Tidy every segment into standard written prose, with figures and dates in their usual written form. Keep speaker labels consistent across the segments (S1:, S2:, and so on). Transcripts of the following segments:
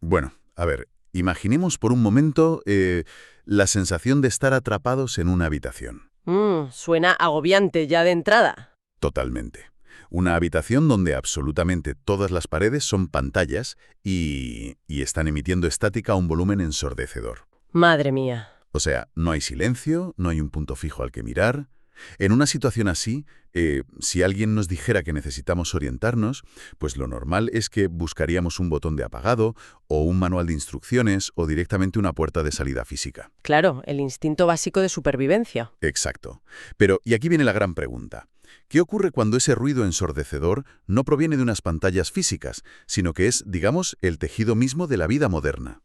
S1: Bueno, a ver, imaginemos por un momento la sensación de estar atrapados en una habitación.
S2: Suena agobiante ya de entrada.
S1: Totalmente. Una habitación donde absolutamente todas las paredes son pantallas y están emitiendo estática a un volumen ensordecedor.
S2: Madre mía.
S1: O sea, no hay silencio, no hay un punto fijo al que mirar. En una situación así, si alguien nos dijera que necesitamos orientarnos, pues lo normal es que buscaríamos un botón de apagado, o un manual de instrucciones, o directamente una puerta de salida física.
S2: Claro, el instinto básico de supervivencia.
S1: Exacto. Pero, y aquí viene la gran pregunta. ¿Qué ocurre cuando ese ruido ensordecedor no proviene de unas pantallas físicas, sino que es, digamos, el tejido mismo de la vida moderna?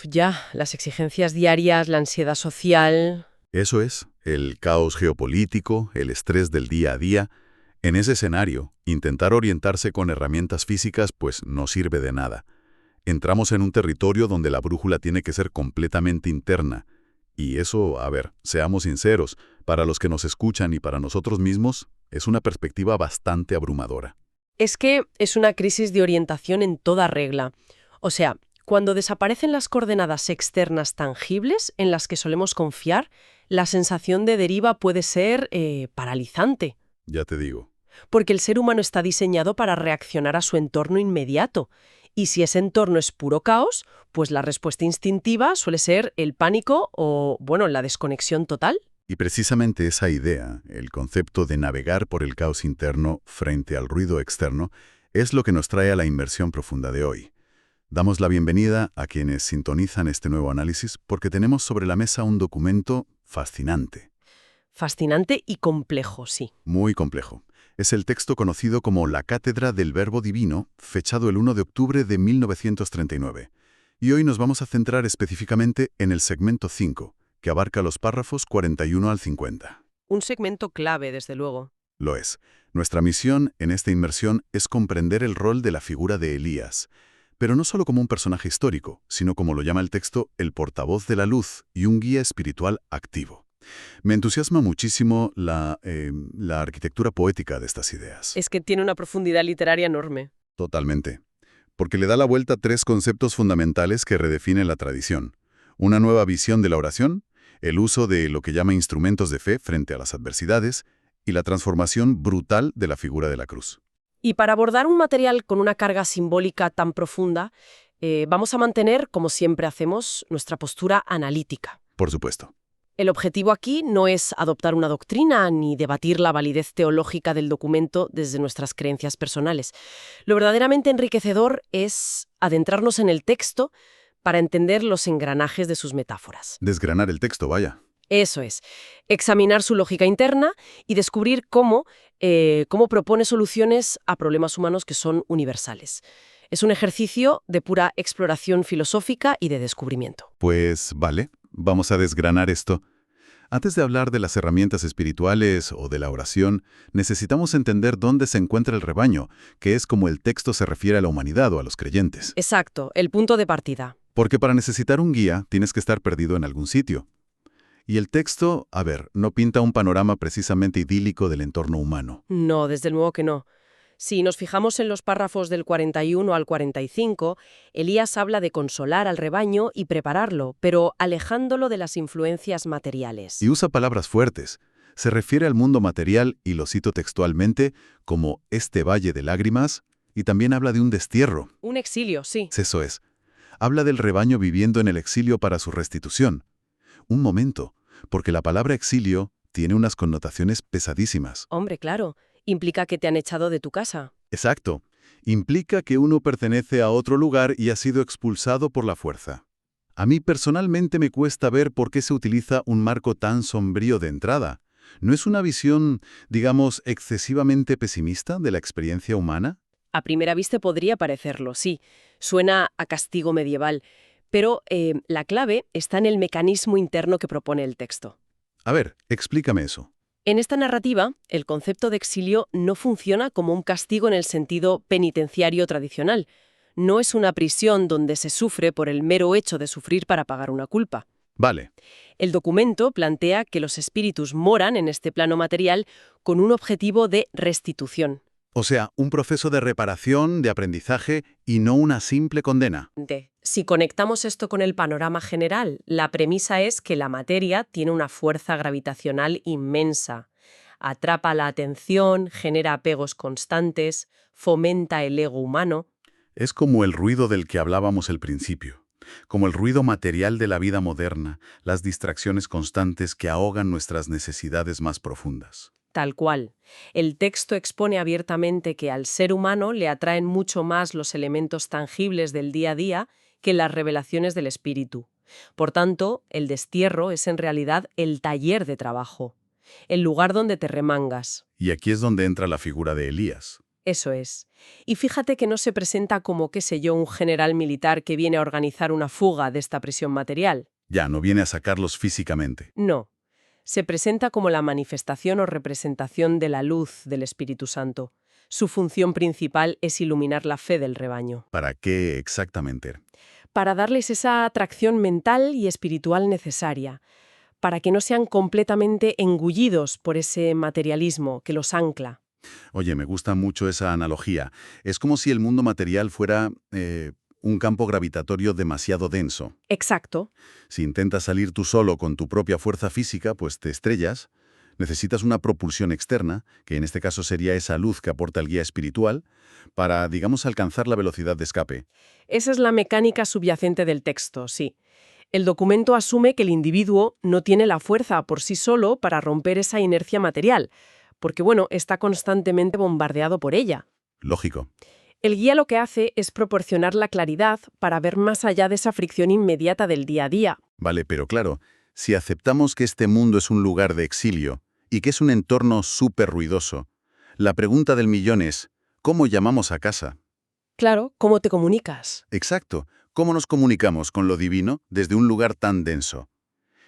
S2: Ya, las exigencias diarias, la ansiedad social.
S1: Eso es, el caos geopolítico, el estrés del día a día. En ese escenario, intentar orientarse con herramientas físicas pues no sirve de nada. Entramos en un territorio donde la brújula tiene que ser completamente interna. Y eso, a ver, seamos sinceros, para los que nos escuchan y para nosotros mismos, es una perspectiva bastante abrumadora.
S2: Es que es una crisis de orientación en toda regla. O sea, cuando desaparecen las coordenadas externas tangibles en las que solemos confiar, la sensación de deriva puede ser paralizante.
S1: Ya te digo.
S2: Porque el ser humano está diseñado para reaccionar a su entorno inmediato. Y si ese entorno es puro caos, pues la respuesta instintiva suele ser el pánico o, bueno, la desconexión total.
S1: Y precisamente esa idea, el concepto de navegar por el caos interno frente al ruido externo, es lo que nos trae a la inmersión profunda de hoy. Damos la bienvenida a quienes sintonizan este nuevo análisis porque tenemos sobre la mesa un documento fascinante.
S2: Fascinante y complejo, sí.
S1: Muy complejo. Es el texto conocido como La Cátedra del Verbo Divino, fechado el 1 de octubre de 1939. Y hoy nos vamos a centrar específicamente en el segmento 5, que abarca los párrafos 41 al 50.
S2: Un segmento clave, desde luego.
S1: Lo es. Nuestra misión en esta inmersión es comprender el rol de la figura de Elías, pero no solo como un personaje histórico, sino como lo llama el texto, el portavoz de la luz y un guía espiritual activo. Me entusiasma muchísimo la arquitectura poética de estas ideas.
S2: Es que tiene una profundidad literaria enorme.
S1: Totalmente. Porque le da la vuelta a tres conceptos fundamentales que redefinen la tradición. Una nueva visión de la oración, el uso de lo que llama instrumentos de fe frente a las adversidades y la transformación brutal de la figura de la cruz.
S2: Y para abordar un material con una carga simbólica tan profunda, vamos a mantener, como siempre hacemos, nuestra postura analítica.
S1: Por supuesto.
S2: El objetivo aquí no es adoptar una doctrina ni debatir la validez teológica del documento desde nuestras creencias personales. Lo verdaderamente enriquecedor es adentrarnos en el texto para entender los engranajes de sus metáforas.
S1: Desgranar el texto, vaya.
S2: Eso es, examinar su lógica interna y descubrir cómo propone soluciones a problemas humanos que son universales. Es un ejercicio de pura exploración filosófica y de descubrimiento.
S1: Pues vale, vamos a desgranar esto. Antes de hablar de las herramientas espirituales o de la oración, necesitamos entender dónde se encuentra el rebaño, que es como el texto se refiere a la humanidad o a los creyentes.
S2: Exacto, el punto de partida.
S1: Porque para necesitar un guía tienes que estar perdido en algún sitio. Y el texto, a ver, no pinta un panorama precisamente idílico del entorno humano.
S2: No, desde luego que no. Si nos fijamos en los párrafos del 41 al 45, Elías habla de consolar al rebaño y prepararlo, pero alejándolo de las influencias materiales.
S1: Y usa palabras fuertes. Se refiere al mundo material, y lo cito textualmente, como este valle de lágrimas, y también habla de un destierro.
S2: Un exilio, sí.
S1: Eso es. Habla del rebaño viviendo en el exilio para su restitución. Un momento, porque la palabra exilio tiene unas connotaciones pesadísimas.
S2: Hombre, claro, implica que te han echado de tu casa.
S1: Exacto. Implica que uno pertenece a otro lugar y ha sido expulsado por la fuerza. A mí personalmente me cuesta ver por qué se utiliza un marco tan sombrío de entrada. ¿No es una visión, digamos, excesivamente pesimista de la experiencia humana?
S2: A primera vista podría parecerlo, sí. Suena a castigo medieval. Pero la clave está en el mecanismo interno que propone el texto.
S1: A ver, explícame eso.
S2: En esta narrativa, el concepto de exilio no funciona como un castigo en el sentido penitenciario tradicional. No es una prisión donde se sufre por el mero hecho de sufrir para pagar una culpa.
S1: Vale.
S2: El documento plantea que los espíritus moran en este plano material con un objetivo de restitución.
S1: O sea, un proceso de reparación, de aprendizaje y no una simple condena.
S2: Si conectamos esto con el panorama general, la premisa es que la materia tiene una fuerza gravitacional inmensa. Atrapa la atención, genera apegos constantes, fomenta el ego humano.
S1: Es como el ruido del que hablábamos al principio, como el ruido material de la vida moderna, las distracciones constantes que ahogan nuestras necesidades más profundas.
S2: Tal cual. El texto expone abiertamente que al ser humano le atraen mucho más los elementos tangibles del día a día que las revelaciones del espíritu. Por tanto, el destierro es en realidad el taller de trabajo, el lugar donde te remangas.
S1: Y aquí es donde entra la figura de Elías.
S2: Eso es. Y fíjate que no se presenta como, qué sé yo, un general militar que viene a organizar una fuga de esta presión material.
S1: Ya, no viene a sacarlos físicamente.
S2: No. Se presenta como la manifestación o representación de la luz del Espíritu Santo. Su función principal es iluminar la fe del rebaño.
S1: ¿Para qué exactamente?
S2: Para darles esa atracción mental y espiritual necesaria, para que no sean completamente engullidos por ese materialismo que los ancla.
S1: Oye, me gusta mucho esa analogía. Es como si el mundo material fuera un campo gravitatorio demasiado denso.
S2: Exacto.
S1: Si intentas salir tú solo con tu propia fuerza física, pues te estrellas. Necesitas una propulsión externa, que en este caso sería esa luz que aporta el guía espiritual, para, digamos, alcanzar la velocidad de escape.
S2: Esa es la mecánica subyacente del texto, sí. El documento asume que el individuo no tiene la fuerza por sí solo para romper esa inercia material, porque, está constantemente bombardeado por ella.
S1: Lógico.
S2: El guía lo que hace es proporcionar la claridad para ver más allá de esa fricción inmediata del día a día.
S1: Vale, pero claro, si aceptamos que este mundo es un lugar de exilio y que es un entorno súper ruidoso, la pregunta del millón es, ¿cómo llamamos a casa?
S2: Claro, ¿cómo te comunicas?
S1: Exacto, ¿cómo nos comunicamos con lo divino desde un lugar tan denso?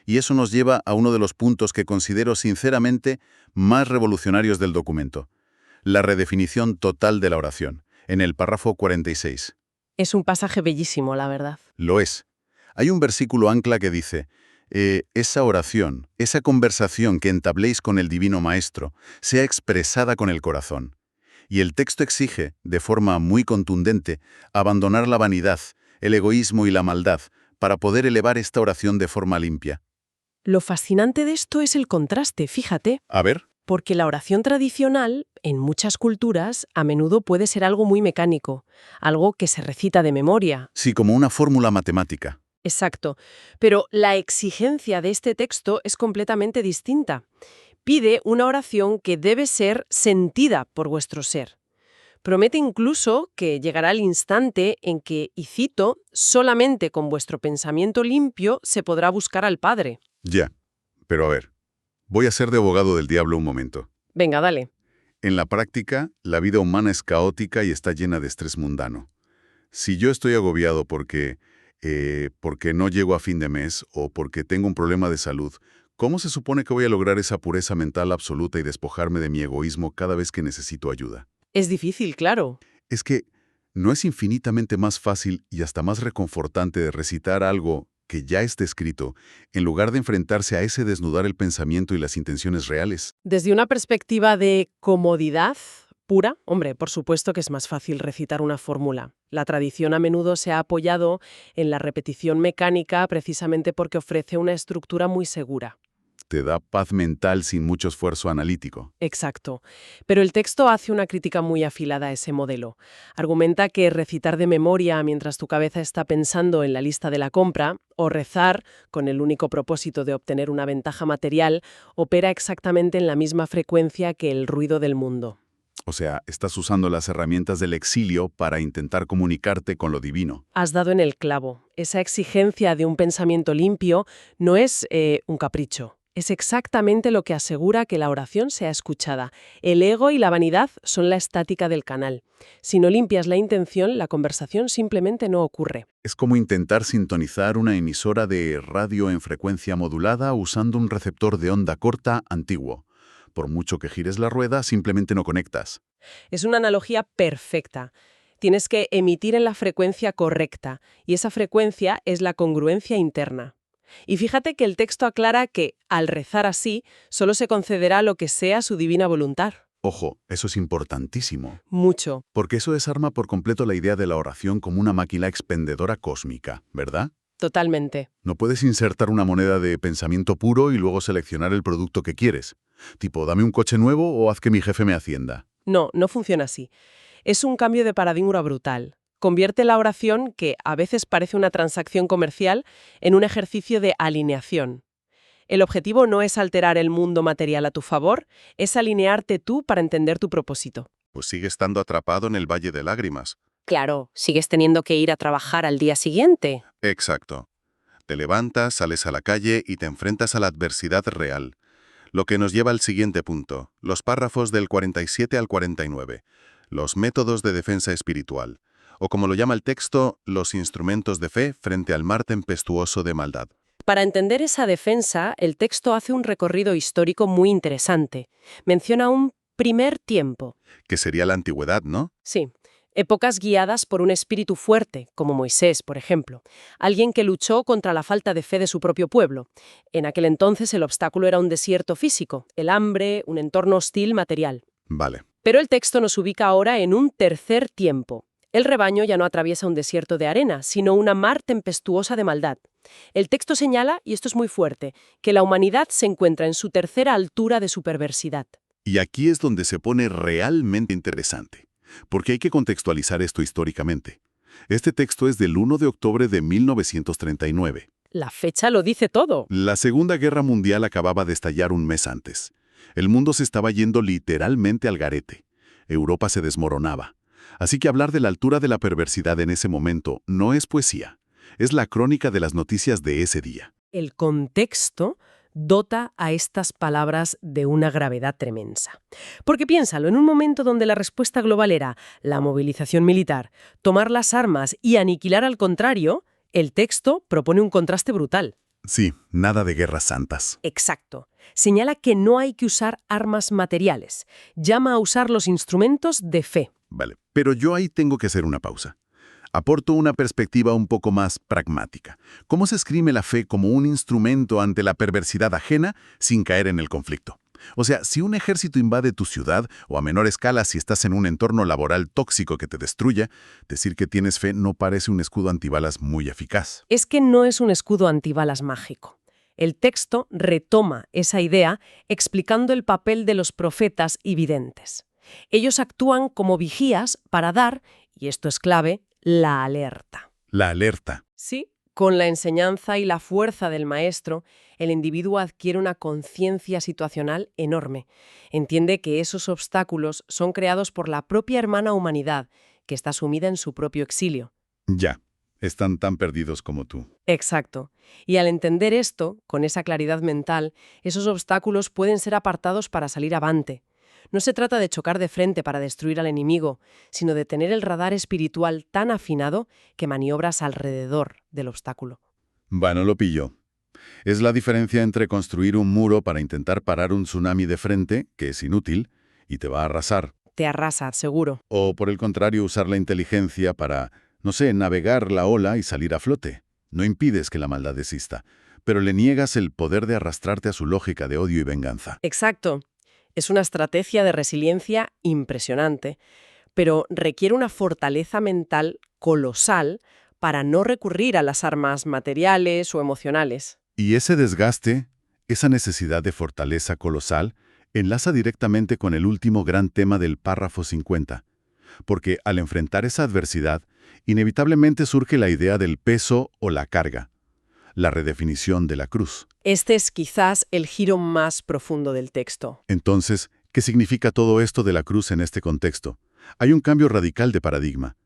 S1: Y eso nos lleva a uno de los puntos que considero sinceramente más revolucionarios del documento, la redefinición total de la oración, en el párrafo 46.
S2: Es un pasaje bellísimo, la verdad.
S1: Lo es. Hay un versículo ancla que dice, esa oración, esa conversación que entabléis con el Divino Maestro, sea expresada con el corazón. Y el texto exige, de forma muy contundente, abandonar la vanidad, el egoísmo y la maldad, para poder elevar esta oración de forma limpia.
S2: Lo fascinante de esto es el contraste, fíjate.
S1: A ver.
S2: Porque la oración tradicional, en muchas culturas, a menudo puede ser algo muy mecánico, algo que se recita de memoria.
S1: Sí, como una fórmula matemática.
S2: Exacto. Pero la exigencia de este texto es completamente distinta. Pide una oración que debe ser sentida por vuestro ser. Promete incluso que llegará el instante en que, y cito, solamente con vuestro pensamiento limpio se podrá buscar al Padre.
S1: Ya, pero a ver, voy a ser de abogado del diablo un momento.
S2: Venga, dale.
S1: En la práctica, la vida humana es caótica y está llena de estrés mundano. Si yo estoy agobiado porque no llego a fin de mes o porque tengo un problema de salud, ¿cómo se supone que voy a lograr esa pureza mental absoluta y despojarme de mi egoísmo cada vez que necesito ayuda?
S2: Es difícil, claro.
S1: Es que ¿no es infinitamente más fácil y hasta más reconfortante de recitar algo que ya está escrito, en lugar de enfrentarse a ese desnudar el pensamiento y las intenciones reales?
S2: Desde una perspectiva de comodidad pura, hombre, por supuesto que es más fácil recitar una fórmula. La tradición a menudo se ha apoyado en la repetición mecánica precisamente porque ofrece una estructura muy segura.
S1: Te da paz mental sin mucho esfuerzo analítico.
S2: Exacto. Pero el texto hace una crítica muy afilada a ese modelo. Argumenta que recitar de memoria mientras tu cabeza está pensando en la lista de la compra, o rezar con el único propósito de obtener una ventaja material, opera exactamente en la misma frecuencia que el ruido del mundo.
S1: O sea, estás usando las herramientas del exilio para intentar comunicarte con lo divino.
S2: Has dado en el clavo. Esa exigencia de un pensamiento limpio no es un capricho. Es exactamente lo que asegura que la oración sea escuchada. El ego y la vanidad son la estática del canal. Si no limpias la intención, la conversación simplemente no ocurre.
S1: Es como intentar sintonizar una emisora de radio en frecuencia modulada usando un receptor de onda corta antiguo. Por mucho que gires la rueda, simplemente no conectas.
S2: Es una analogía perfecta. Tienes que emitir en la frecuencia correcta, y esa frecuencia es la congruencia interna. Y fíjate que el texto aclara que, al rezar así, solo se concederá lo que sea su divina voluntad.
S1: Ojo, eso es importantísimo,
S2: Mucho.
S1: porque eso desarma por completo la idea de la oración como una máquina expendedora cósmica, ¿verdad?
S2: Totalmente.
S1: No puedes insertar una moneda de pensamiento puro y luego seleccionar el producto que quieres. Tipo, dame un coche nuevo o haz que mi jefe me atienda.
S2: No, no funciona así. Es un cambio de paradigma brutal. Convierte la oración, que a veces parece una transacción comercial, en un ejercicio de alineación. El objetivo no es alterar el mundo material a tu favor, es alinearte tú para entender tu propósito.
S3: Pues sigue estando atrapado en el Valle de Lágrimas.
S2: Claro, sigues teniendo que ir a trabajar al día siguiente.
S3: Exacto. Te levantas, sales a la calle y te enfrentas a la adversidad real. Lo que nos lleva al siguiente punto, los párrafos del 47 al 49, los métodos de defensa espiritual, o como lo llama el texto, los instrumentos de fe frente al mar tempestuoso de maldad.
S2: Para entender esa defensa, el texto hace un recorrido histórico muy interesante. Menciona un primer tiempo.
S3: Que sería la antigüedad, ¿no?
S2: Sí, épocas guiadas por un espíritu fuerte, como Moisés, por ejemplo. Alguien que luchó contra la falta de fe de su propio pueblo. En aquel entonces el obstáculo era un desierto físico, el hambre, un entorno hostil material.
S3: Vale.
S2: Pero el texto nos ubica ahora en un tercer tiempo. El rebaño ya no atraviesa un desierto de arena, sino una mar tempestuosa de maldad. El texto señala, y esto es muy fuerte, que la humanidad se encuentra en su tercera altura de su perversidad.
S1: Y aquí es donde se pone realmente interesante, porque hay que contextualizar esto históricamente. Este texto es del 1 de octubre de 1939.
S2: La fecha lo dice todo.
S1: La Segunda Guerra Mundial acababa de estallar un mes antes. El mundo se estaba yendo literalmente al garete. Europa se desmoronaba. Así que hablar de la altura de la perversidad en ese momento no es poesía. Es la crónica de las noticias de ese día.
S2: El contexto dota a estas palabras de una gravedad tremenda. Porque piénsalo, en un momento donde la respuesta global era la movilización militar, tomar las armas y aniquilar al contrario, el texto propone un contraste brutal.
S1: Sí, nada de guerras santas.
S2: Exacto. Señala que no hay que usar armas materiales. Llama a usar los instrumentos de fe.
S1: Vale, pero yo ahí tengo que hacer una pausa. Aporto una perspectiva un poco más pragmática. ¿Cómo se esgrime la fe como un instrumento ante la perversidad ajena sin caer en el conflicto? O sea, si un ejército invade tu ciudad, o a menor escala si estás en un entorno laboral tóxico que te destruya, decir que tienes fe no parece un escudo antibalas muy eficaz.
S2: Es que no es un escudo antibalas mágico. El texto retoma esa idea explicando el papel de los profetas y videntes. Ellos actúan como vigías para dar, y esto es clave, la alerta.
S1: La alerta.
S2: Sí, con la enseñanza y la fuerza del maestro, el individuo adquiere una conciencia situacional enorme. Entiende que esos obstáculos son creados por la propia hermana humanidad, que está sumida en su propio exilio.
S1: Ya, están tan perdidos como tú.
S2: Exacto. Y al entender esto, con esa claridad mental, esos obstáculos pueden ser apartados para salir avante. No se trata de chocar de frente para destruir al enemigo, sino de tener el radar espiritual tan afinado que maniobras alrededor del obstáculo.
S1: Bueno, lo pillo. Es la diferencia entre construir un muro para intentar parar un tsunami de frente, que es inútil, y te va a arrasar.
S2: Te arrasa, seguro.
S1: O, por el contrario, usar la inteligencia para, no sé, navegar la ola y salir a flote. No impides que la maldad exista, pero le niegas el poder de arrastrarte a su lógica de odio y venganza.
S2: Exacto. Es una estrategia de resiliencia impresionante, pero requiere una fortaleza mental colosal para no recurrir a las armas materiales o emocionales.
S1: Y ese desgaste, esa necesidad de fortaleza colosal, enlaza directamente con el último gran tema del párrafo 50. Porque al enfrentar esa adversidad, inevitablemente surge la idea del peso o la carga, la redefinición de la cruz.
S2: Este es quizás el giro más profundo del texto.
S1: Entonces, ¿qué significa todo esto de la cruz en este contexto? Hay un cambio radical de paradigma.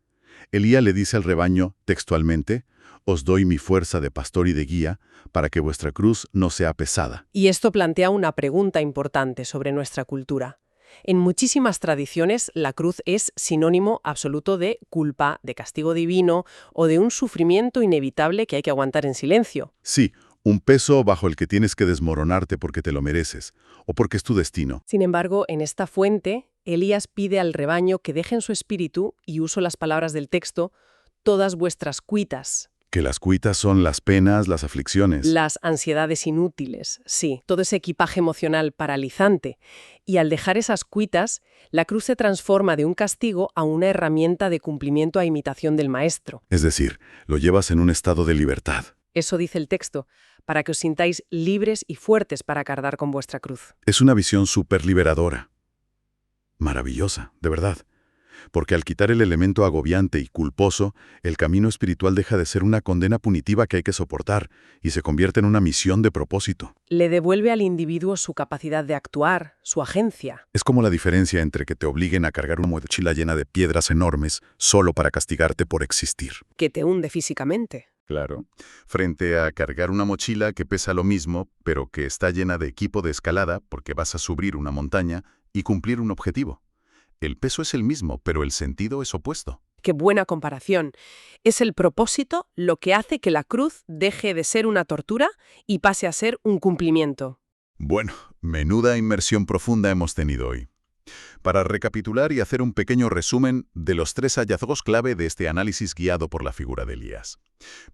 S1: Elías le dice al rebaño, textualmente, «Os doy mi fuerza de pastor y de guía, para que vuestra cruz no sea pesada».
S2: Y esto plantea una pregunta importante sobre nuestra cultura. En muchísimas tradiciones, la cruz es sinónimo absoluto de culpa, de castigo divino o de un sufrimiento inevitable que hay que aguantar en silencio.
S1: Sí, un peso bajo el que tienes que desmoronarte porque te lo mereces, o porque es tu destino.
S2: Sin embargo, en esta fuente, Elías pide al rebaño que dejen su espíritu, y uso las palabras del texto, todas vuestras cuitas.
S1: Que las cuitas son las penas, las aflicciones.
S2: Las ansiedades inútiles, sí, todo ese equipaje emocional paralizante. Y al dejar esas cuitas, la cruz se transforma de un castigo a una herramienta de cumplimiento a imitación del maestro.
S1: Es decir, lo llevas en un estado de libertad.
S2: Eso dice el texto, para que os sintáis libres y fuertes para cargar con vuestra cruz.
S1: Es una visión súper liberadora. Maravillosa, de verdad. Porque al quitar el elemento agobiante y culposo, el camino espiritual deja de ser una condena punitiva que hay que soportar y se convierte en una misión de propósito.
S2: Le devuelve al individuo su capacidad de actuar, su agencia.
S1: Es como la diferencia entre que te obliguen a cargar una mochila llena de piedras enormes solo para castigarte por existir.
S2: Que te hunde físicamente.
S1: Claro. Frente a cargar una mochila que pesa lo mismo, pero que está llena de equipo de escalada porque vas a subir una montaña y cumplir un objetivo. El peso es el mismo, pero el sentido es opuesto.
S2: Qué buena comparación. Es el propósito lo que hace que la cruz deje de ser una tortura y pase a ser un cumplimiento.
S1: Bueno, menuda inmersión profunda hemos tenido hoy. Para recapitular y hacer un pequeño resumen de los 3 hallazgos clave de este análisis guiado por la figura de Elías.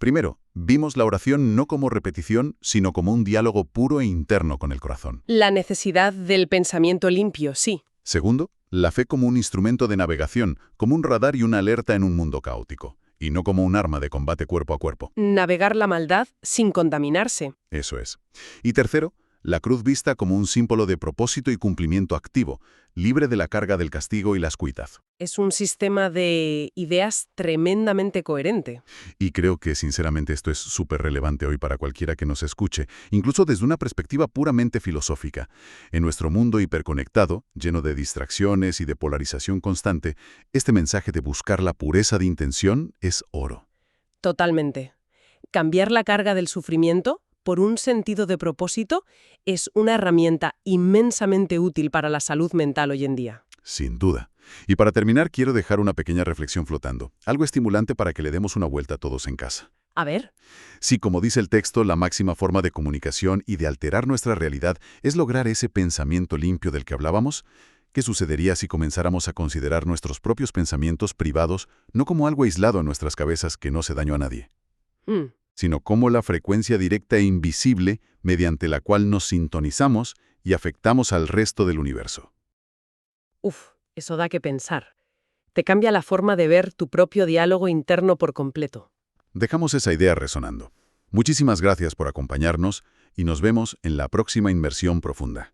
S1: Primero, vimos la oración no como repetición, sino como un diálogo puro e interno con el corazón.
S2: La necesidad del pensamiento limpio, sí.
S1: Segundo, la fe como un instrumento de navegación, como un radar y una alerta en un mundo caótico, y no como un arma de combate cuerpo a cuerpo.
S2: Navegar la maldad sin contaminarse.
S1: Eso es. Y tercero, la cruz vista como un símbolo de propósito y cumplimiento activo, libre de la carga del castigo y las cuitas.
S2: Es un sistema de ideas tremendamente coherente.
S1: Y creo que sinceramente esto es súper relevante hoy para cualquiera que nos escuche, incluso desde una perspectiva puramente filosófica. En nuestro mundo hiperconectado, lleno de distracciones y de polarización constante, este mensaje de buscar la pureza de intención es oro.
S2: Totalmente. Cambiar la carga del sufrimiento por un sentido de propósito es una herramienta inmensamente útil para la salud mental hoy en día.
S1: Sin duda. Y para terminar, quiero dejar una pequeña reflexión flotando, algo estimulante para que le demos una vuelta a todos en casa.
S2: A ver.
S1: Sí, como dice el texto, la máxima forma de comunicación y de alterar nuestra realidad es lograr ese pensamiento limpio del que hablábamos. ¿Qué sucedería si comenzáramos a considerar nuestros propios pensamientos privados no como algo aislado en nuestras cabezas que no hace daño a nadie, sino como la frecuencia directa e invisible mediante la cual nos sintonizamos y afectamos al resto del universo?
S2: Uf, eso da que pensar. Te cambia la forma de ver tu propio diálogo interno por completo.
S1: Dejamos esa idea resonando. Muchísimas gracias por acompañarnos y nos vemos en la próxima inmersión profunda.